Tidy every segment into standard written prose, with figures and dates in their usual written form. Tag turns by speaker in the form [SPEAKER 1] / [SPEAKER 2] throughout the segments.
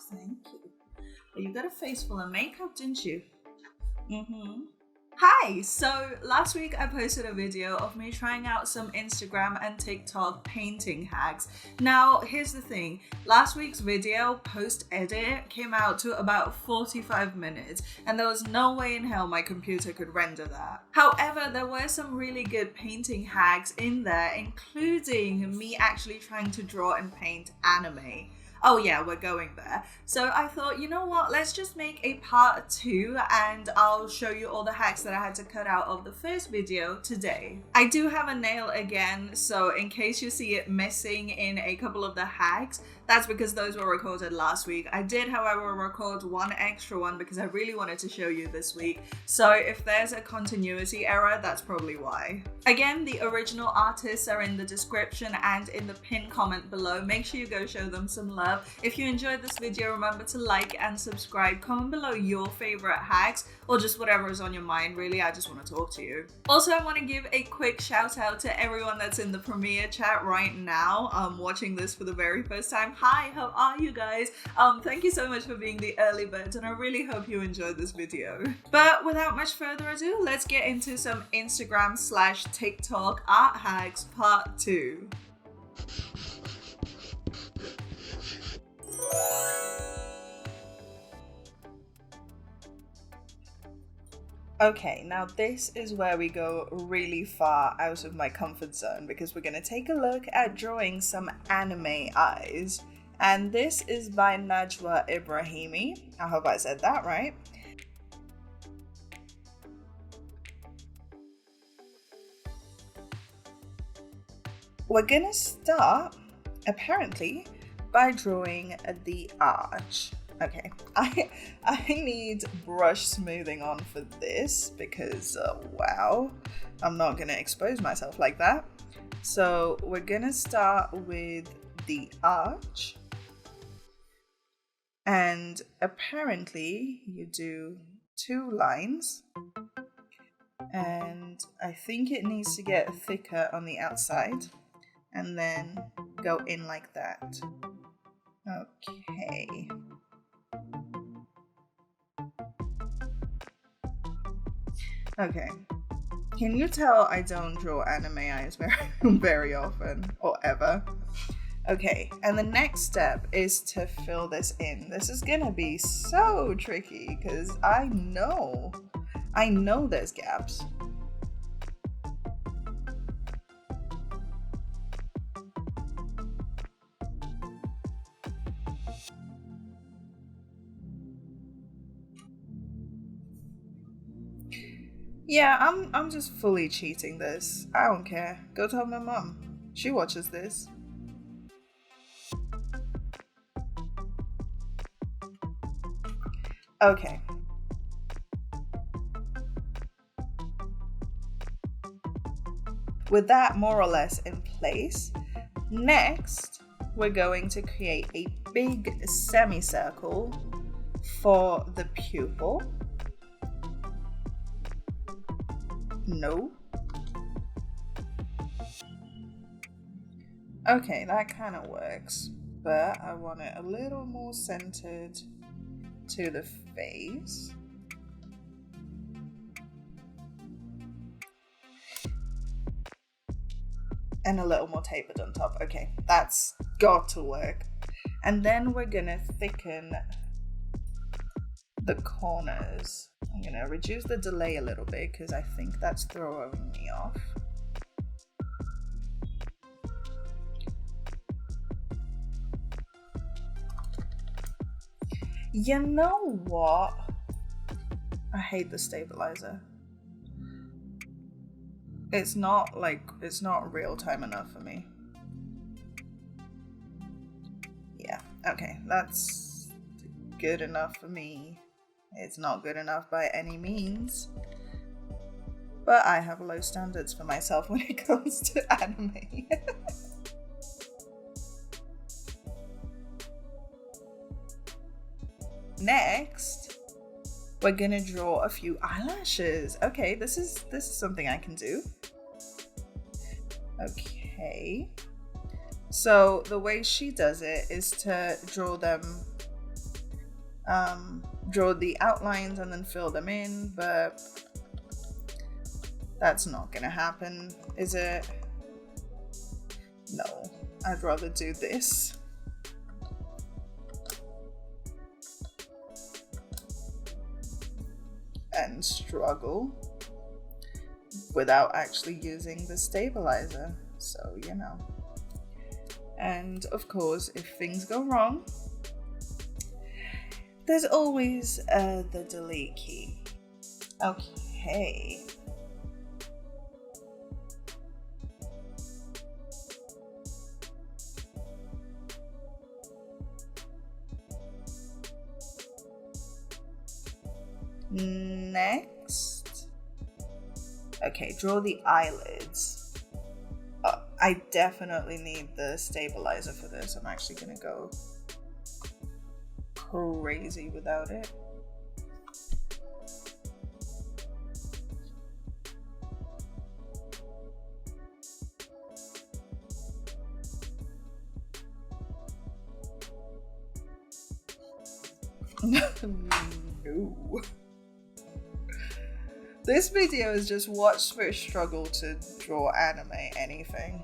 [SPEAKER 1] thank you. But you got a face full of makeup, didn't you? Hi! So last week I posted a video of me trying out some Instagram and TikTok painting hacks. Now here's the thing, last week's video post-edit came out to about 45 minutes and there was no way in hell my computer could render that. However, there were some really good painting hacks in there, including me actually trying to draw and paint anime. Oh yeah, we're going there. So I thought, you know what, let's just make a part 2 and I'll show you all the hacks that I had to cut out of the first video today. I do have a nail again, so in case you see it missing in a couple of the hacks, that's because those were recorded last week. I did, however, record one extra one because I really wanted to show you this week. So if there's a continuity error, that's probably why. Again, the original artists are in the description and in the pinned comment below. Make sure you go show them some love. If you enjoyed this video, remember to like and subscribe. Comment below your favorite hacks or just whatever is on your mind, really. I just want to talk to you. Also, I want to give a quick shout out to everyone that's in the Premiere chat right now, watching this for the very first time. Hi, how are you guys? Thank you so much for being the early birds and I really hope you enjoyed this video. But without much further ado, let's get into some Instagram/TikTok art hacks part 2. Okay, now this is where we go really far out of my comfort zone because we're going to take a look at drawing some anime eyes. And this is by najwa.ibrahimi. I hope I said that right. We're going to start, apparently, by drawing the arch. Okay, I need brush smoothing on for this because, wow, I'm not gonna expose myself like that. So we're gonna start with the arch. And apparently you do 2 lines. And I think it needs to get thicker on the outside and then go in like that. Okay. Okay, can you tell I don't draw anime eyes very often or ever? Okay, and the next step is to fill this in. This is gonna be so tricky because I know there's gaps. Yeah, I'm just fully cheating this. I don't care. Go tell my mom. She watches this. Okay. With that more or less in place, next we're going to create a big semicircle for the pupil. No. Okay, that kind of works, but I want it a little more centered to the face. And a little more tapered on top. Okay, that's got to work. And then we're gonna thicken the corners. I'm gonna reduce the delay a little bit because I think that's throwing me off. You know what? I hate the stabilizer. It's not real time enough for me. Yeah, okay, that's good enough for me. It's not good enough by any means, but I have low standards for myself when it comes to anime. Next, we're gonna draw a few eyelashes. Okay, this is something I can do. Okay, so the way she does it is to draw them draw the outlines and then fill them in, but that's not gonna happen, is it? No, I'd rather do this. And struggle without actually using the stabilizer, so you know. And of course, if things go wrong, there's always the delete key. Okay. Next. Okay, draw the eyelids. I definitely need the stabilizer for this. I'm actually gonna go crazy without it. No. This video is just watch Srish struggle to draw anime anything.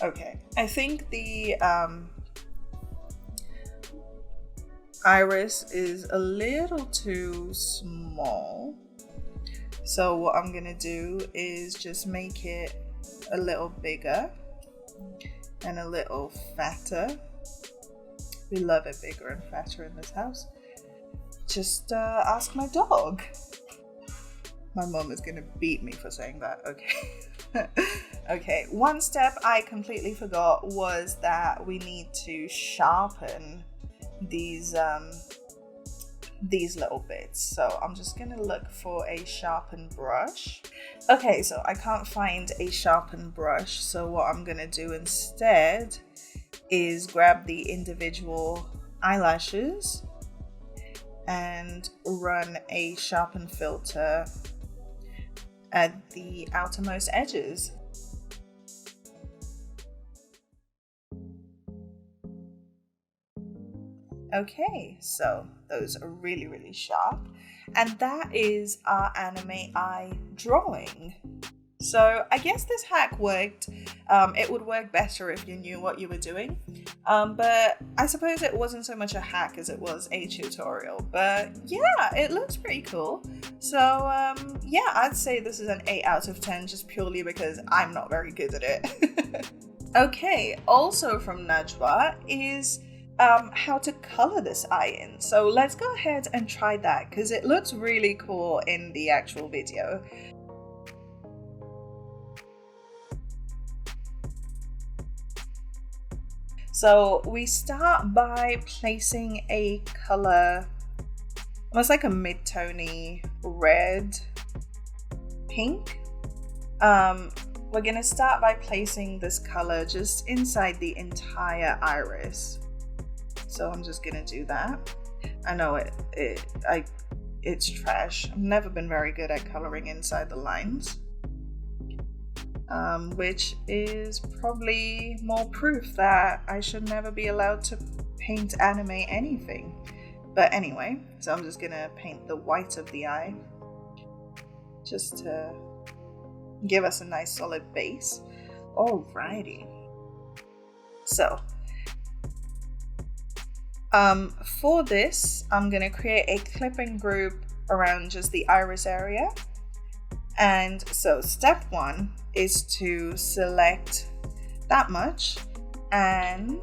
[SPEAKER 1] Okay, I think the iris is a little too small. So what I'm gonna do is just make it a little bigger and a little fatter. We love it bigger and fatter in this house. Just ask my dog. My mom is gonna beat me for saying that. Okay. Okay, one step I completely forgot was that we need to sharpen these little bits. So I'm just gonna look for a sharpened brush. Okay, so I can't find a sharpened brush, so what I'm gonna do instead is grab the individual eyelashes and run a sharpen filter at the outermost edges. Okay, so those are really, really sharp. And that is our anime eye drawing. So I guess this hack worked. It would work better if you knew what you were doing. But I suppose it wasn't so much a hack as it was a tutorial. But yeah, it looks pretty cool. So yeah, I'd say this is an 8 out of 10 just purely because I'm not very good at it. Okay, also from Najwa is how to color this eye in. So let's go ahead and try that because it looks really cool in the actual video. So we start by placing a color, almost like a mid-tony red, pink. We're gonna start by placing this color just inside the entire iris. So I'm just gonna do that. I know it's trash. I've never been very good at coloring inside the lines. Which is probably more proof that I should never be allowed to paint anime anything. But anyway, so I'm just gonna paint the white of the eye just to give us a nice solid base. Alrighty. So for this, I'm gonna create a clipping group around just the iris area. And so step 1 is to select that much and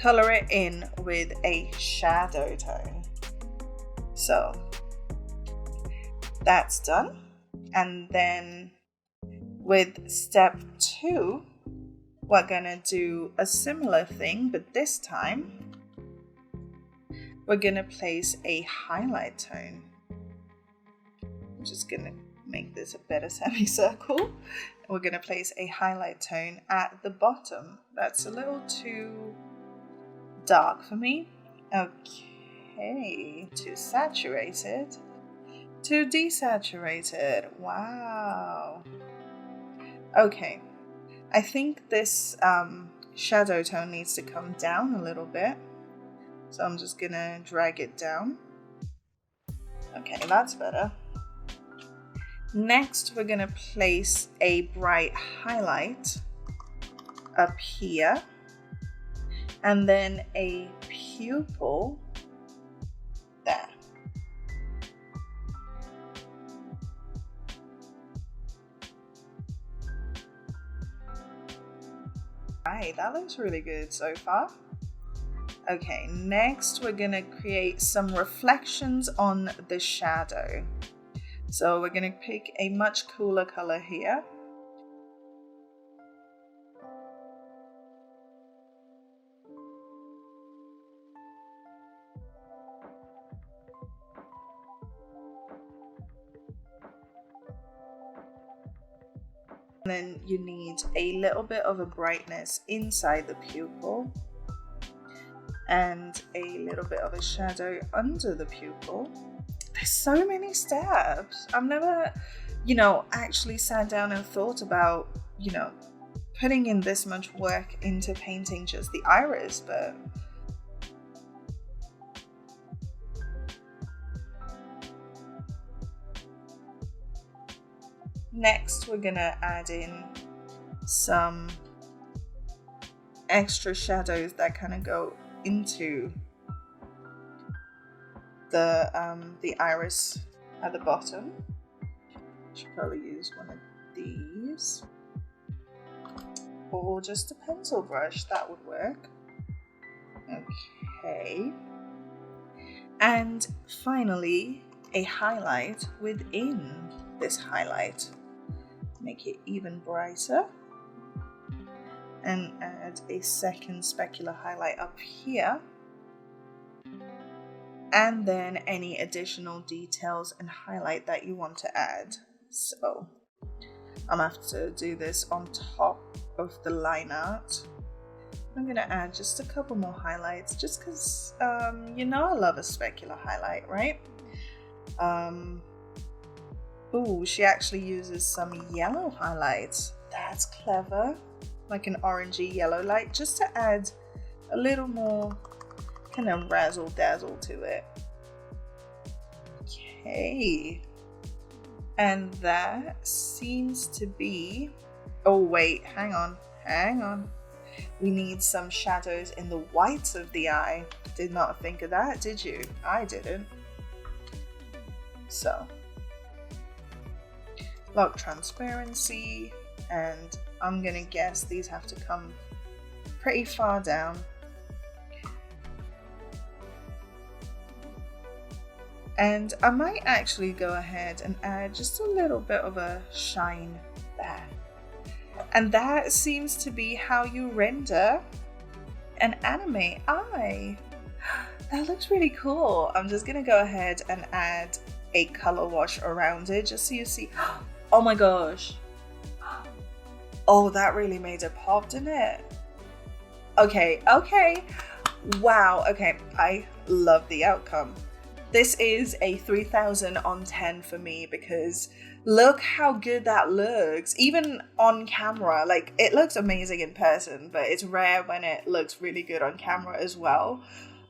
[SPEAKER 1] color it in with a shadow tone. So that's done. And then with step 2, we're gonna do a similar thing, but this time we're gonna place a highlight tone. I'm just gonna make this a better semicircle. We're gonna place a highlight tone at the bottom. That's a little too dark for me. Okay, too saturated. Too desaturated. Wow. Okay, I think this shadow tone needs to come down a little bit. So I'm just gonna drag it down. Okay, that's better. Next, we're gonna place a bright highlight up here, and then a pupil there. Right, that looks really good so far. Okay, next we're gonna create some reflections on the shadow. So we're gonna pick a much cooler color here. And then you need a little bit of a brightness inside the pupil and a little bit of a shadow under the pupil. There's so many steps. I've never, actually sat down and thought about, putting in this much work into painting just the iris, but next we're gonna add in some extra shadows that kind of go into the iris at the bottom. Should probably use one of these, or just a pencil brush, that would work. Okay, and finally a highlight within this highlight. Make it even brighter, and add a second specular highlight up here, and then any additional details and highlight that you want to add. So I'm gonna have to do this on top of the line art. I'm gonna add just a couple more highlights, just because I love a specular highlight, right? Ooh, she actually uses some yellow highlights. That's clever. Like an orangey yellow light, just to add a little more kind of razzle dazzle to it. Okay. And that seems to be... Oh wait, hang on. We need some shadows in the whites of the eye. Did not think of that, did you? I didn't. So, lock transparency, and I'm gonna guess these have to come pretty far down. And I might actually go ahead and add just a little bit of a shine there. And that seems to be how you render an anime eye. That looks really cool. I'm just gonna go ahead and add a color wash around it just so you see. Oh my gosh. Oh, that really made it pop, didn't it? Okay. Wow, okay, I love the outcome. This is a 3000 on 10 for me, because look how good that looks. Even on camera, like, it looks amazing in person, but it's rare when it looks really good on camera as well.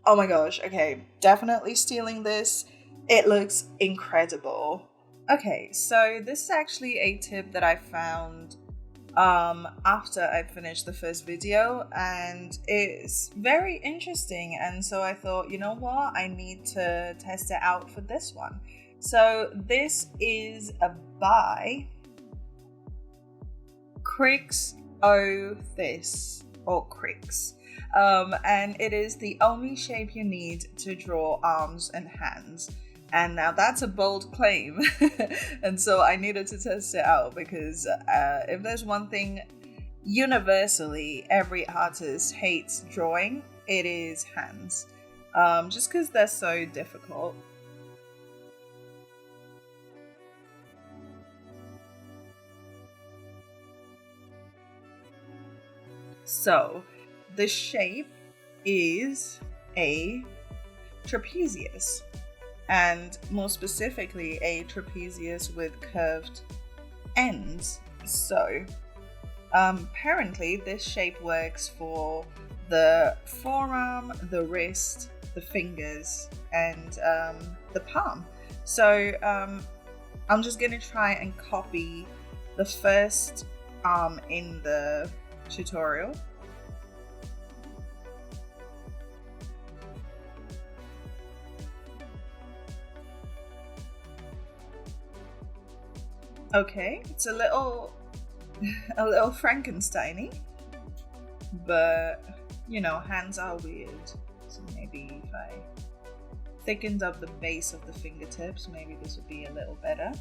[SPEAKER 1] Oh my gosh, okay, definitely stealing this. It looks incredible. Okay, so this is actually a tip that I found after I finished the first video, and it's very interesting, and so I thought, you know what, I need to test it out for this one. So this is by Crix O This, or Crix, and it is the only shape you need to draw arms and hands. And now that's a bold claim. And so I needed to test it out, because if there's one thing universally every artist hates drawing, it is hands. Just because they're so difficult. So the shape is a trapezius. And more specifically, a trapezius with curved ends. So Apparently this shape works for the forearm, the wrist, the fingers, and the palm. So I'm just gonna try and copy the first arm in the tutorial. Okay, it's a little Frankenstein-y, but you know, hands are weird. So maybe if I thickened up the base of the fingertips, maybe this would be a little better.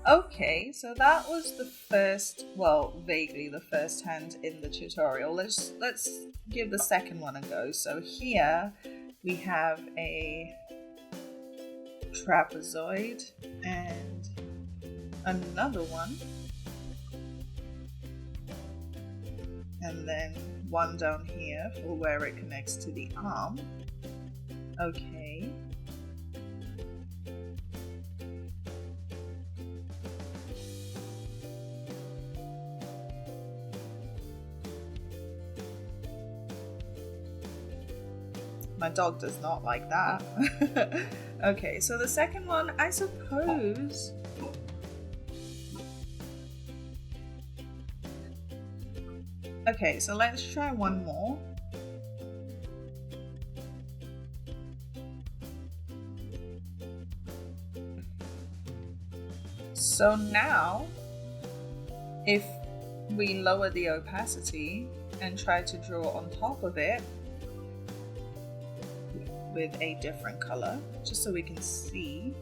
[SPEAKER 1] Okay, so that was the first, well, vaguely the first hand in the tutorial. Let's give the second one a go. So here we have a trapezoid and another one, and then one down here for where it connects to the arm. Okay. My dog does not like that. Okay, so the second one, I suppose. Okay, so let's try one more. So now, if we lower the opacity and try to draw on top of it with a different color, just so we can see.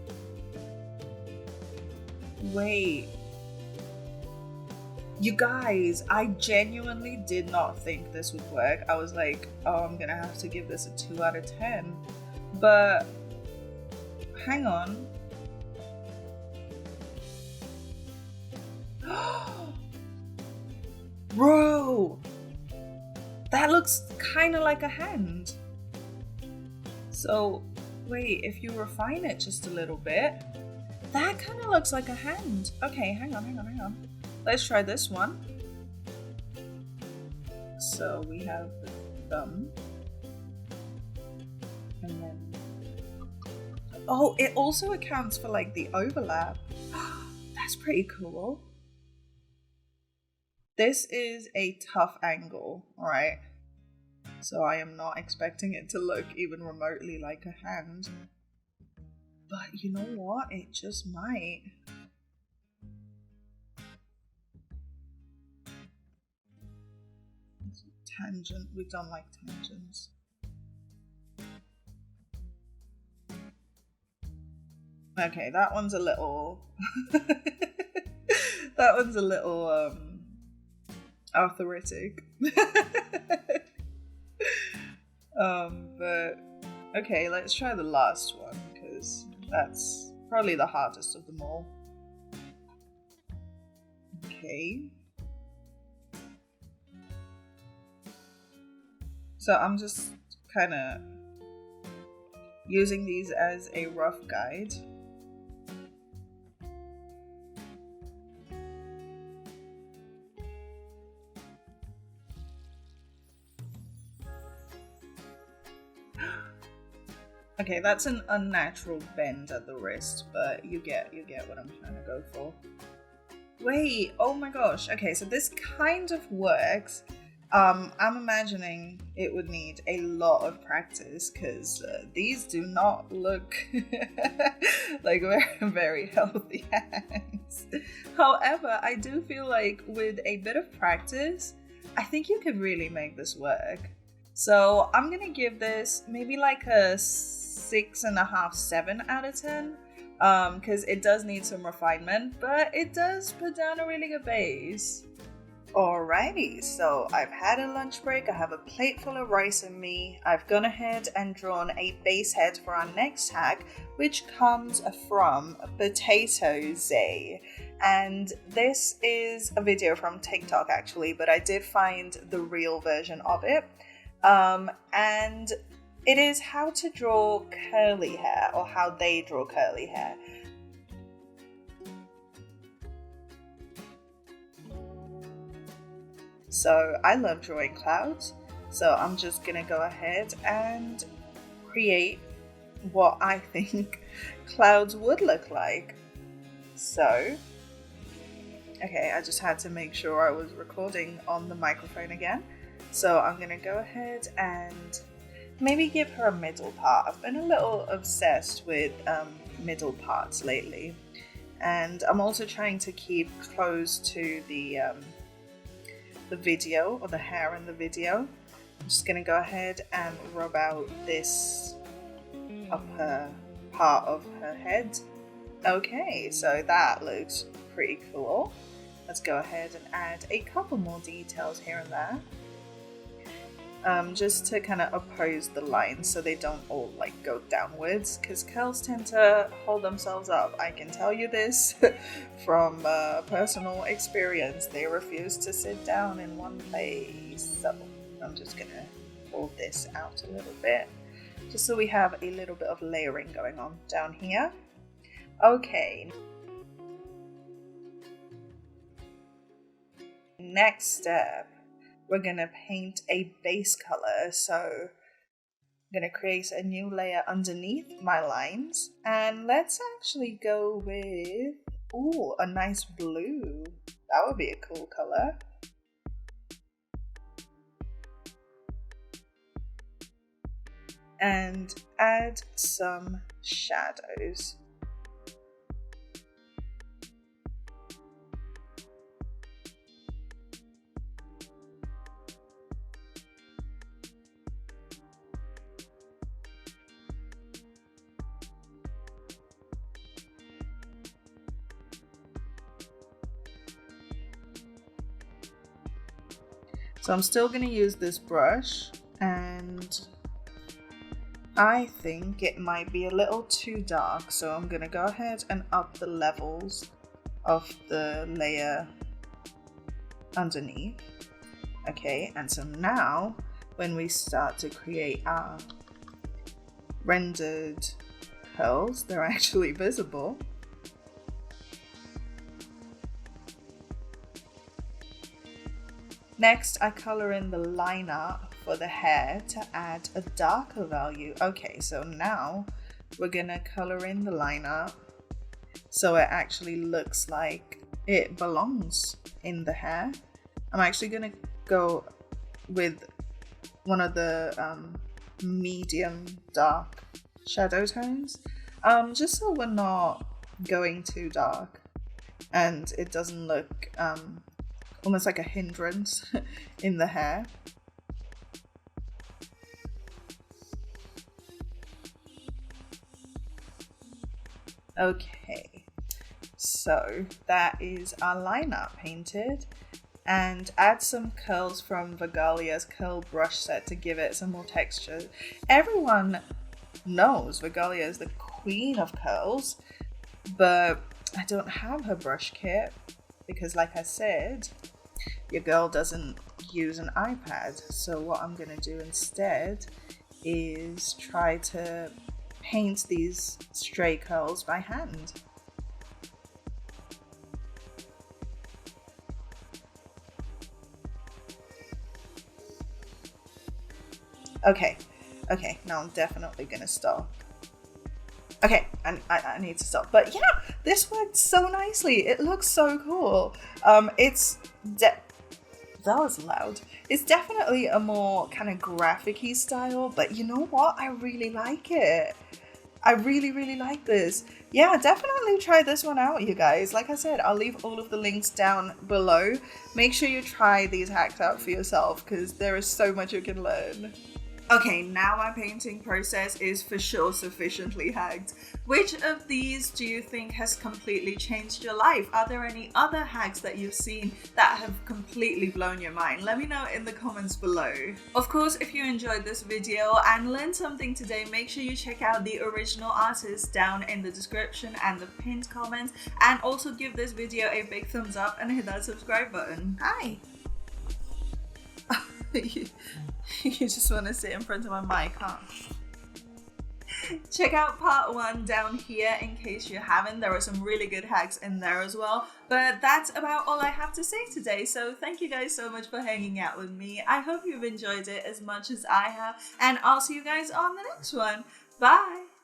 [SPEAKER 1] Wait. You guys, I genuinely did not think this would work. I was like, oh, I'm gonna have to give this a 2 out of 10. But hang on. Bro, that looks kind of like a hand. So wait, if you refine it just a little bit, that kind of looks like a hand. Okay, hang on. Let's try this one. So we have the thumb. And then, oh, it also accounts for like the overlap. That's pretty cool. This is a tough angle, right? So I am not expecting it to look even remotely like a hand. But you know what? It just might. Tangent. We don't like tangents. Okay, that one's a little that one's a little arthritic. But okay, let's try the last one because that's probably the hardest of them all. Okay. So I'm just kind of using these as a rough guide. Okay, that's an unnatural bend at the wrist, but you get what I'm trying to go for. Wait, oh my gosh. Okay, so this kind of works. I'm imagining it would need a lot of practice because these do not look like very healthy hands. However, I do feel like with a bit of practice, I think you could really make this work. So I'm gonna give this maybe like a 6.5, 7 out of 10. Because it does need some refinement, but it does put down a really good base. Alrighty, so I've had a lunch break, I have a plate full of rice in me, I've gone ahead and drawn a base head for our next tag, which comes from Potato Zay. And this is a video from TikTok actually, but I did find the real version of it. And it is how to draw curly hair, or how they draw curly hair. So I love drawing clouds. So I'm just gonna go ahead and create what I think clouds would look like. So, okay, I just had to make sure I was recording on the microphone again. So I'm gonna go ahead and maybe give her a middle part. I've been a little obsessed with middle parts lately. And I'm also trying to keep close to the video, or the hair in the video. I'm just gonna go ahead and rub out this upper part of her head. Okay, so that looks pretty cool. Let's go ahead and add a couple more details here and there. Just to kind of oppose the lines so they don't all like go downwards, because curls tend to hold themselves up. I can tell you this from personal experience. They refuse to sit down in one place. So I'm just gonna pull this out a little bit, just so we have a little bit of layering going on down here. Okay. Next step, we're gonna paint a base color. So I'm gonna create a new layer underneath my lines, and let's actually go with a nice blue. That would be a cool color. And add some shadows. So I'm still going to use this brush, and I think it might be a little too dark, so I'm going to go ahead and up the levels of the layer underneath. Okay, and so now when we start to create our rendered curls, they're actually visible. Next, I color in the liner for the hair to add a darker value. Okay, so now we're gonna color in the liner so it actually looks like it belongs in the hair. I'm actually gonna go with one of the medium dark shadow tones, just so we're not going too dark and it doesn't look almost like a hindrance in the hair. Okay, so that is our liner painted, and add some curls from Vigalia's curl brush set to give it some more texture. Everyone knows Vigalia is the queen of curls, but I don't have her brush kit because, like I said, your girl doesn't use an iPad. So what I'm gonna do instead is try to paint these stray curls by hand. Okay, now I'm definitely gonna stop. Okay, I need to stop. But yeah, this worked so nicely. It looks so cool. That was loud. It's definitely a more kind of graphic-y style, but you know what? I really like it. I really, really like this. Yeah, definitely try this one out, you guys. Like I said, I'll leave all of the links down below. Make sure you try these hacks out for yourself because there is so much you can learn. Okay, now my painting process is for sure sufficiently hacked. Which of these do you think has completely changed your life? Are there any other hacks that you've seen that have completely blown your mind? Let me know in the comments below. Of course, if you enjoyed this video and learned something today, make sure you check out the original artist down in the description and the pinned comments, and also give this video a big thumbs up and hit that subscribe button. Hi! You just want to sit in front of my mic, huh? Check out part 1 down here in case you haven't. There are some really good hacks in there as well. But that's about all I have to say today. So thank you guys so much for hanging out with me. I hope you've enjoyed it as much as I have. And I'll see you guys on the next one. Bye!